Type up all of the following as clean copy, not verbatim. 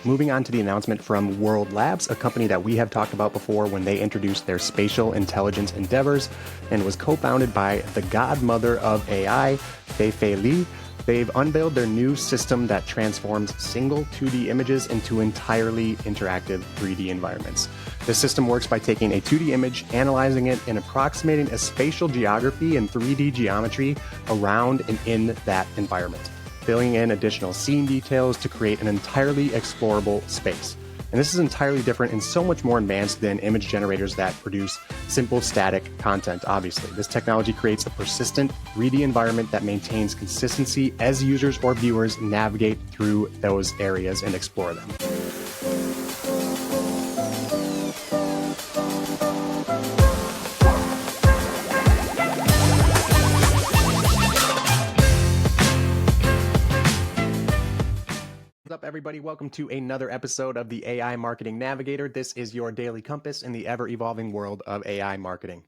Moving on to the announcement from ElevenLabs, a company that we have talked about before when they introduced their spatial intelligence endeavors and was co-founded by the godmother of AI, Fei Li. They've unveiled their new system that transforms single 2D images into entirely interactive 3D environments. This system works by taking a 2D image, analyzing it, and approximating a spatial geography and 3D geometry around and in that environment, filling in additional scene details to create an entirely explorable space. And this is entirely different and so much more advanced than image generators that produce simple static content, obviously. This technology creates a persistent 3D environment that maintains consistency as users or viewers navigate through those areas and explore them. What's up, everybody? Welcome to another episode of the AI Marketing Navigator. This is your daily compass in the ever-evolving world of AI marketing.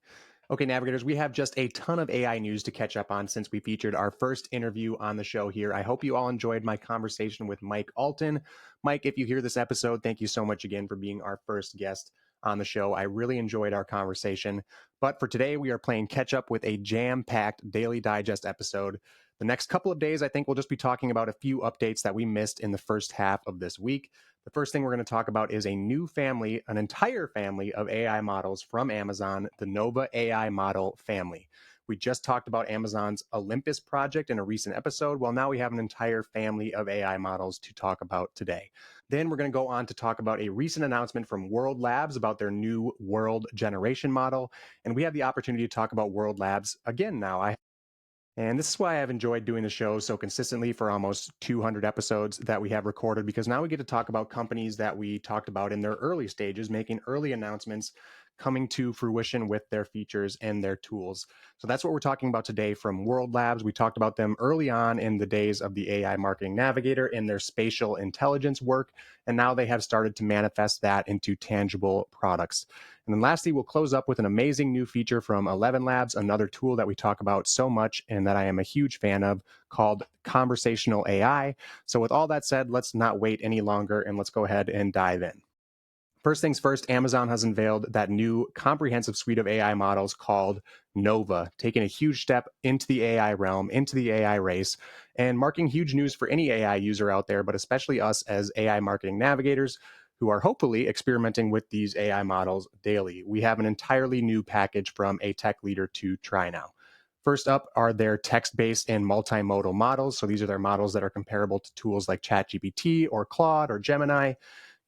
Okay, Navigators, we have just a ton of AI news to catch up on since we featured our first interview on the show here. I hope you all enjoyed my conversation with Mike Alton. Mike, if you hear this episode, thank you so much again for being our first guest on the show. I really enjoyed our conversation. But for today, we are playing catch up with a jam-packed Daily Digest episode. The next couple of days, I think we'll just be talking about a few updates that we missed in the first half of this week. The first thing we're going to talk about is a new family, an entire family of AI models from Amazon, the Nova AI model family. We just talked about Amazon's Olympus project in a recent episode. Well, now we have an entire family of AI models to talk about today. Then we're going to go on to talk about a recent announcement from ElevenLabs about their new world generation model. And we have the opportunity to talk about ElevenLabs again now. And this is why I've enjoyed doing the show so consistently for almost 200 episodes that we have recorded, because now we get to talk about companies that we talked about in their early stages, making early announcements, coming to fruition with their features and their tools. So that's what we're talking about today from ElevenLabs. We talked about them early on in the days of the AI Marketing Navigator in their spatial intelligence work, and now they have started to manifest that into tangible products. And then lastly, we'll close up with an amazing new feature from ElevenLabs, another tool that we talk about so much and that I am a huge fan of, called Conversational AI. So with all that said, let's not wait any longer and let's go ahead and dive in. First things first, Amazon has unveiled that new comprehensive suite of AI models called Nova, taking a huge step into the AI realm, into the AI race, and marking huge news for any AI user out there, but especially us as AI marketing navigators who are hopefully experimenting with these AI models daily. We have an entirely new package from a tech leader to try now. First up are their text-based and multimodal models. So these are their models that are comparable to tools like ChatGPT or Claude or Gemini,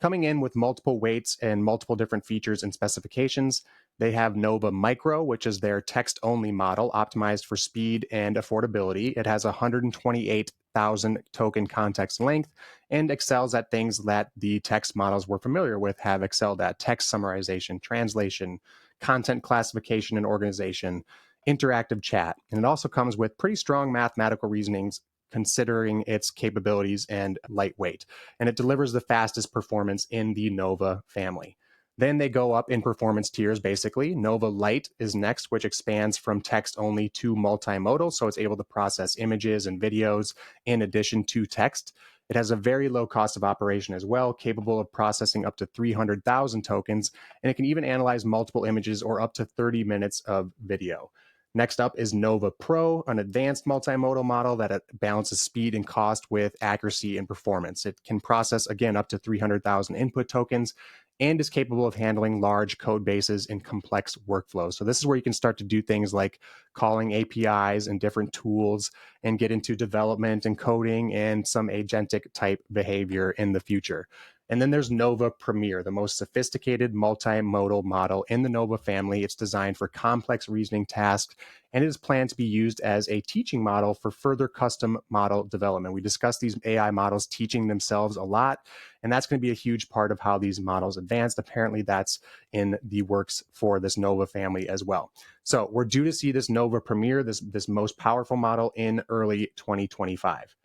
coming in with multiple weights and multiple different features and specifications. They have Nova Micro, which is their text-only model optimized for speed and affordability. It has 128,000 token context length and excels at things that the text models we're familiar with have excelled at: text summarization, translation, content classification and organization, interactive chat. And it also comes with pretty strong mathematical reasonings considering its capabilities and lightweight. And it delivers the fastest performance in the Nova family. Then they go up in performance tiers, basically. Nova Lite is next, which expands from text only to multimodal, so it's able to process images and videos in addition to text. It has a very low cost of operation as well, capable of processing up to 300,000 tokens, and it can even analyze multiple images or up to 30 minutes of video. Next up is Nova Pro, an advanced multimodal model that balances speed and cost with accuracy and performance. It can process, again, up to 300,000 input tokens and is capable of handling large code bases and complex workflows. So this is where you can start to do things like calling APIs and different tools and get into development and coding and some agentic type behavior in the future. And then there's Nova Premier, the most sophisticated multimodal model in the Nova family. It's designed for complex reasoning tasks, and it is planned to be used as a teaching model for further custom model development. We discussed these AI models teaching themselves a lot, and that's going to be a huge part of how these models advance. Apparently, that's in the works for this Nova family as well. So we're due to see this Nova Premier, this most powerful model, in early 2025.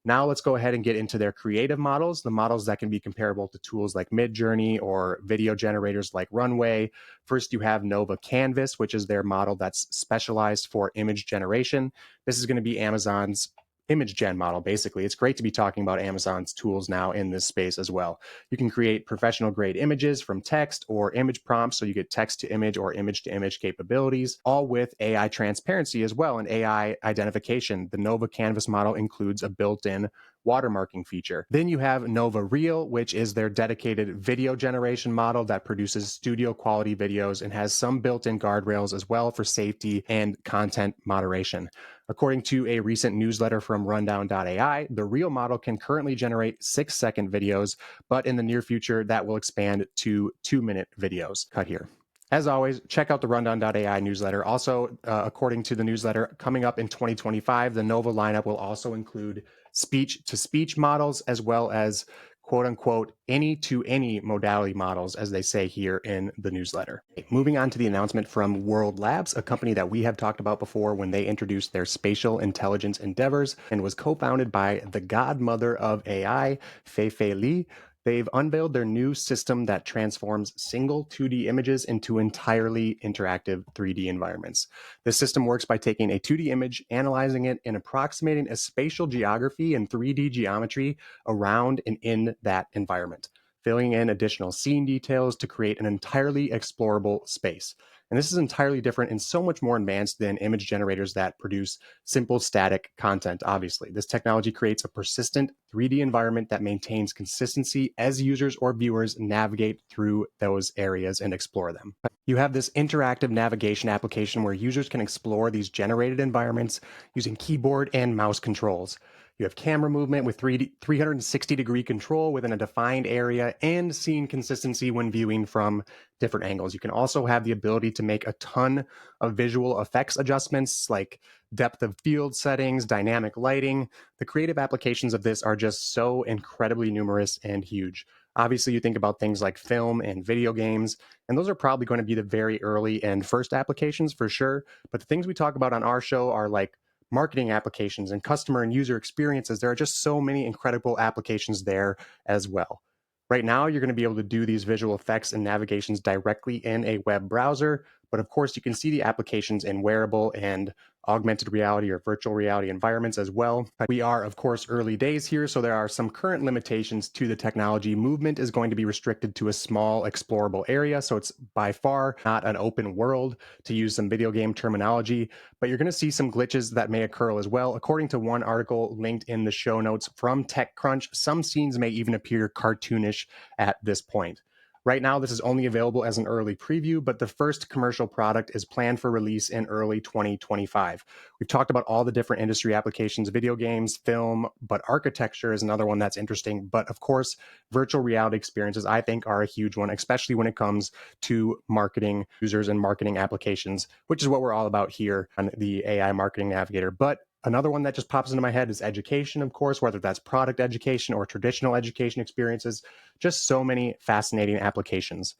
Now let's go ahead and get into their creative models, the models that can be comparable to tools like Midjourney or video generators like Runway. First, you have Nova Canvas, which is their model that's specialized for image generation. This is going to be Amazon's image gen model, basically. It's great to be talking about Amazon's tools now in this space as well. You can create professional grade images from text or image prompts, so you get text to image or image to image capabilities, all with AI transparency as well and AI identification. The Nova Canvas model includes a built-in watermarking feature. Then you have Nova Reel, which is their dedicated video generation model that produces studio quality videos and has some built-in guardrails as well for safety and content moderation. According to a recent newsletter from rundown.ai, the Reel model can currently generate 6-second videos, but in the near future, that will expand to 2-minute videos. Cut here. As always, check out the rundown.ai newsletter. Also, according to the newsletter, coming up in 2025, the Nova lineup will also include speech-to-speech models as well as quote-unquote any-to-any modality models, as they say here in the newsletter. Moving on to the announcement from ElevenLabs, a company that we have talked about before when they introduced their spatial intelligence endeavors and was co-founded by the godmother of AI, Fei Li. They've unveiled their new system that transforms single 2D images into entirely interactive 3D environments. This system works by taking a 2D image, analyzing it, and approximating a spatial geography and 3D geometry around and in that environment, filling in additional scene details to create an entirely explorable space. And this is entirely different and so much more advanced than image generators that produce simple static content, obviously. This technology creates a persistent 3D environment that maintains consistency as users or viewers navigate through those areas and explore them. You have this interactive navigation application where users can explore these generated environments using keyboard and mouse controls. You have camera movement with 360-degree control within a defined area and scene consistency when viewing from different angles. You can also have the ability to make a ton of visual effects adjustments like depth of field settings, dynamic lighting. The creative applications of this are just so incredibly numerous and huge. Obviously, you think about things like film and video games, and those are probably going to be the very early and first applications for sure. But the things we talk about on our show are like marketing applications and customer and user experiences. There are just so many incredible applications there as well. Right now, you're going to be able to do these visual effects and navigations directly in a web browser, but of course, you can see the applications in wearable and augmented reality or virtual reality environments as well. We are, of course, early days here, so there are some current limitations to the technology. Movement is going to be restricted to a small explorable area, so it's by far not an open world, to use some video game terminology, but you're going to see some glitches that may occur as well. According to one article linked in the show notes from TechCrunch, some scenes may even appear cartoonish at this point. Right now, this is only available as an early preview, but the first commercial product is planned for release in early 2025. We've talked about all the different industry applications, video games, film, but architecture is another one that's interesting. But of course, virtual reality experiences, I think, are a huge one, especially when it comes to marketing users and marketing applications, which is what we're all about here on the AI Marketing Navigator. But another one that just pops into my head is education, of course, whether that's product education or traditional education experiences, just so many fascinating applications.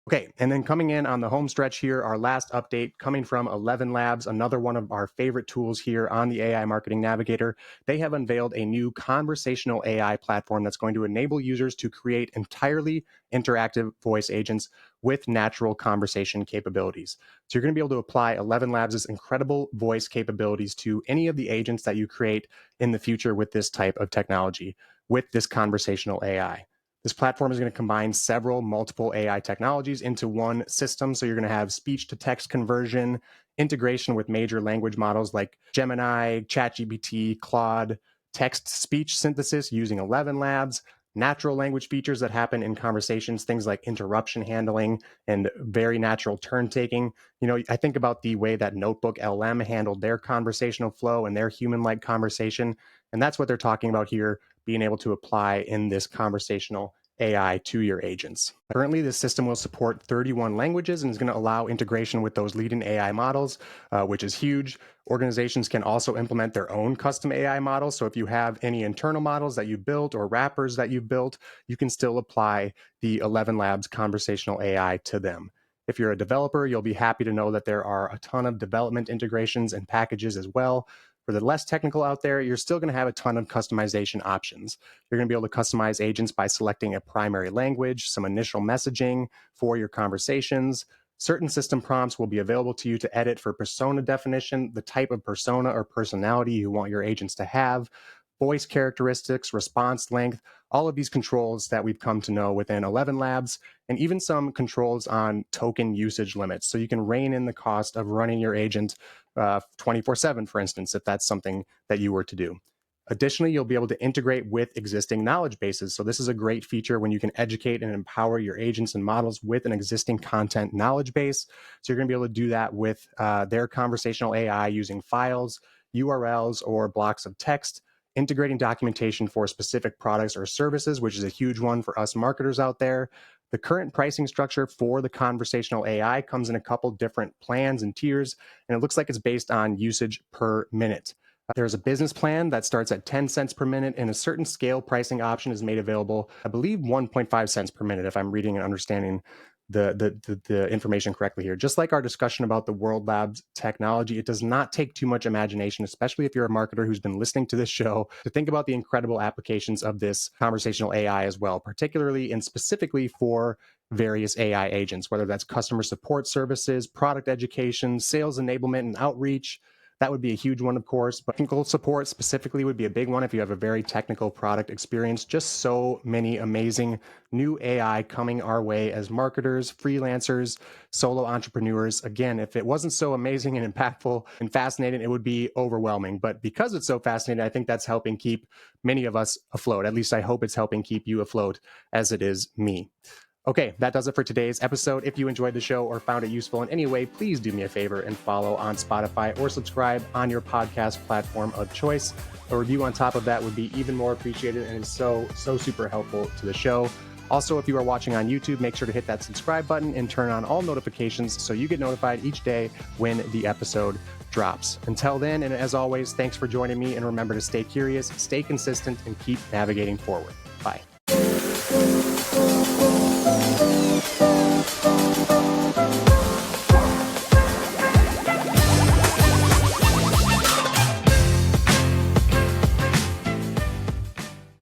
Okay, and then coming in on the home stretch here, our last update coming from ElevenLabs, another one of our favorite tools here on the AI Marketing Navigator. They have unveiled a new conversational AI platform that's going to enable users to create entirely interactive voice agents with natural conversation capabilities. So you're going to be able to apply ElevenLabs' incredible voice capabilities to any of the agents that you create in the future with this type of technology, with this conversational AI. This platform is going to combine multiple AI technologies into one system. So you're going to have speech to text conversion, integration with major language models like Gemini, ChatGPT, Claude, text speech synthesis using ElevenLabs, natural language features that happen in conversations, things like interruption handling and very natural turn taking. You know, I think about the way that Notebook LM handled their conversational flow and their human-like conversation. And that's what they're talking about here, being able to apply in this conversational AI to your agents. Currently, this system will support 31 languages and is going to allow integration with those leading AI models, which is huge. Organizations can also implement their own custom AI models. So if you have any internal models that you built or wrappers that you've built, you can still apply the ElevenLabs conversational AI to them. If you're a developer, you'll be happy to know that there are a ton of development integrations and packages as well. For the less technical out there, you're still going to have a ton of customization options. You're going to be able to customize agents by selecting a primary language, some initial messaging for your conversations, Certain system prompts will be available to you to edit for persona definition, the type of persona or personality you want your agents to have, voice characteristics, response length, all of these controls that we've come to know within ElevenLabs, and even some controls on token usage limits. So you can rein in the cost of running your agent 24/7, for instance, if that's something that you were to do. Additionally, you'll be able to integrate with existing knowledge bases. So this is a great feature when you can educate and empower your agents and models with an existing content knowledge base. So you're going to be able to do that with their conversational AI using files, URLs, or blocks of text, integrating documentation for specific products or services, which is a huge one for us marketers out there. The current pricing structure for the conversational AI comes in a couple different plans and tiers, and it looks like it's based on usage per minute. There's a business plan that starts at 10 cents per minute, and a certain scale pricing option is made available, I believe 1.5 cents per minute, if I'm reading and understanding the information correctly here. Just like our discussion about the ElevenLabs technology, it does not take too much imagination, especially if you're a marketer who's been listening to this show, to think about the incredible applications of this conversational AI as well, particularly and specifically for various AI agents, whether that's customer support services, product education, sales enablement and outreach. That would be a huge one, of course, but technical support specifically would be a big one if you have a very technical product experience. Just so many amazing new AI coming our way as marketers, freelancers, solo entrepreneurs. Again, if it wasn't so amazing and impactful and fascinating, it would be overwhelming. But because it's so fascinating, I think that's helping keep many of us afloat. At least I hope it's helping keep you afloat as it is me. Okay, that does it for today's episode. If you enjoyed the show or found it useful in any way, please do me a favor and follow on Spotify or subscribe on your podcast platform of choice. A review on top of that would be even more appreciated and is so super helpful to the show. Also, if you are watching on YouTube, make sure to hit that subscribe button and turn on all notifications so you get notified each day when the episode drops. Until then, and as always, thanks for joining me, and remember to stay curious, stay consistent, and keep navigating forward. Bye.